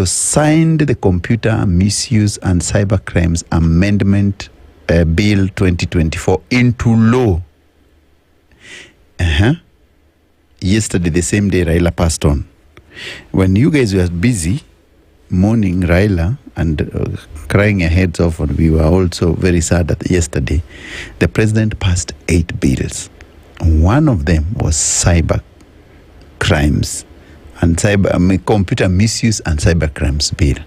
signed the Computer Misuse and Cybercrimes Amendment Bill 2024 into law. Yesterday, the same day, Raila passed on. When you guys were busy mourning Raila and crying your heads off, and we were also very sad that yesterday, the president passed 8 bills. One of them was cyber crimes and computer misuse and cyber crimes bill.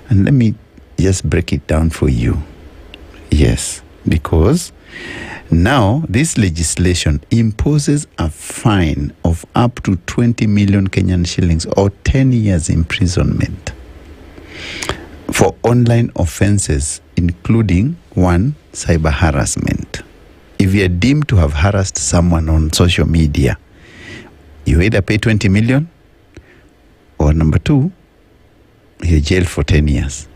And let me just break it down for you. Yes, because now this legislation imposes a fine of up to 20 million Kenyan shillings or 10 years imprisonment for online offenses, including 1, cyber harassment. If you are deemed to have harassed someone on social media, you either pay 20 million or number 2, you're jailed for 10 years.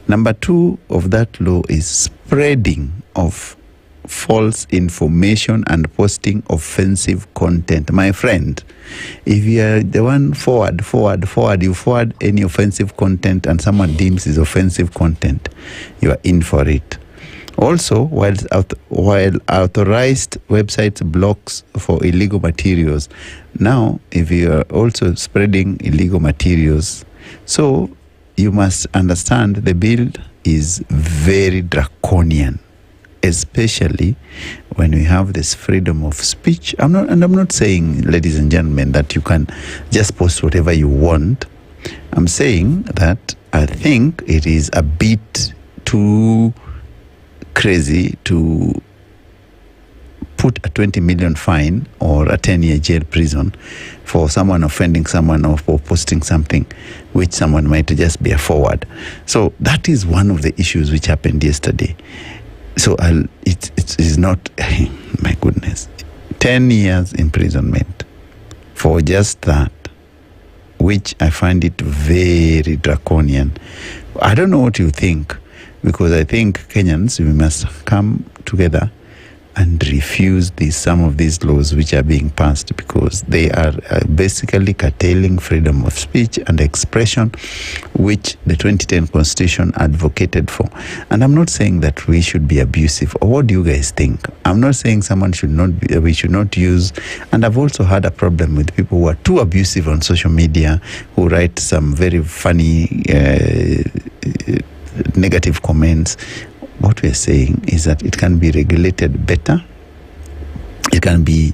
Number 2 of that law is spreading of false information and posting offensive content. My friend, if you are the one you forward any offensive content and someone deems is offensive content, you are in for it. Also, while authorized websites blocks for illegal materials, now if you are also spreading illegal materials, so you must understand the bill is very draconian, especially when we have this freedom of speech. I'm not saying, ladies and gentlemen, that you can just post whatever you want. I'm saying that I think it is a bit too crazy to put a 20 million fine or a 10-year jail prison for someone offending someone or for posting something which someone might just be a forward. So that is one of the issues which happened yesterday. So it is not, my goodness, 10 years imprisonment for just that, which I find it very draconian. I don't know what you think, because I think Kenyans, we must come together and refuse some of these laws which are being passed, because they are basically curtailing freedom of speech and expression, which the 2010 Constitution advocated for. And I'm not saying that we should be abusive. Or what do you guys think? I'm not saying we should not use, and I've also had a problem with people who are too abusive on social media, who write some very funny negative comments. What we're saying is that it can be regulated better. It can be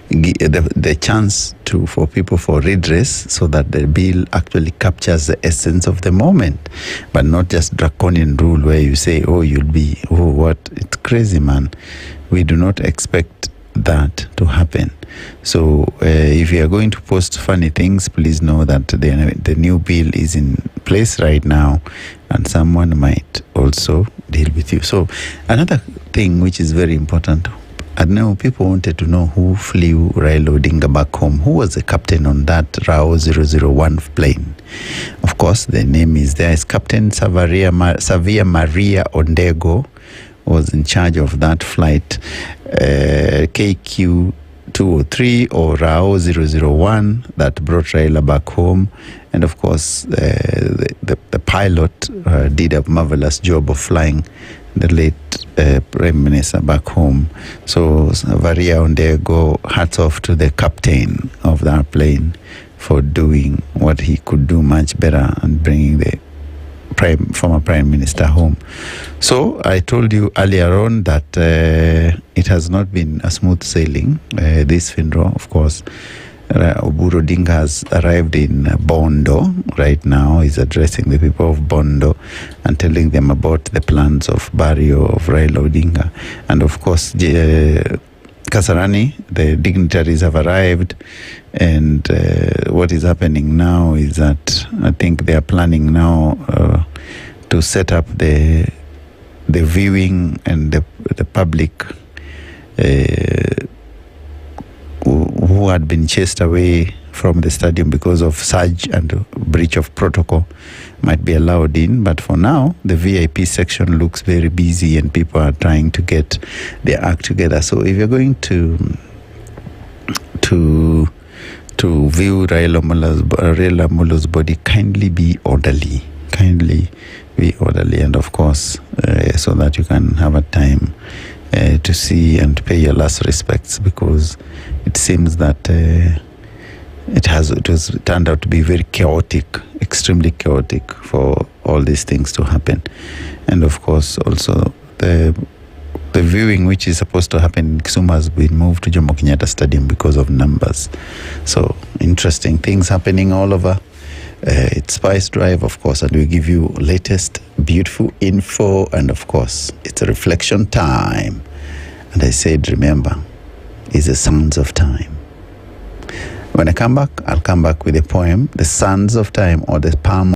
the chance for people for redress, so that the bill actually captures the essence of the moment, but not just draconian rule where you say, it's crazy, man. We do not expect that to happen. So if you are going to post funny things, please know that the new bill is in place right now, and someone might also deal with you. So another thing which is very important, I know people wanted to know who flew Raila Odinga back home. Who was the captain on that RAO 001 plane? Of course, the name is there. It's Captain Savia Maria Ondego was in charge of that flight, KQ 203 or RAO 001 that brought Raila back home. And of course, the pilot did a marvelous job of flying the late Prime Minister back home. So Varia Ondego, hats off to the captain of that plane for doing what he could do much better and bringing the former Prime Minister home. So I told you earlier on that it has not been a smooth sailing, this funeral. Of course, Oburu Odinga has arrived in Bondo right now. He's addressing the people of Bondo and telling them about the plans of burial of Raila Odinga. And of course, Kasarani, the dignitaries have arrived, and what is happening now is that I think they are planning now to set up the viewing and the public who had been chased away from the stadium because of surge and breach of protocol might be allowed in. But for now, the VIP section looks very busy and people are trying to get their act together. So if you're going to to view Raila Amolo's body, kindly be orderly. Kindly be orderly, and of course, so that you can have a time to see and pay your last respects, because it seems that it was turned out to be very chaotic, extremely chaotic for all these things to happen. And of course, also the viewing, which is supposed to happen in Kisumu, has been moved to Jomo Kenyatta Stadium because of numbers. So interesting things happening all over. It's Spice Drive, of course, and we give you latest beautiful info, and of course it's a reflection time. And I said, remember, it's the sands of time. When I come back, I'll come back with a poem, The Sands of Time, or the Palm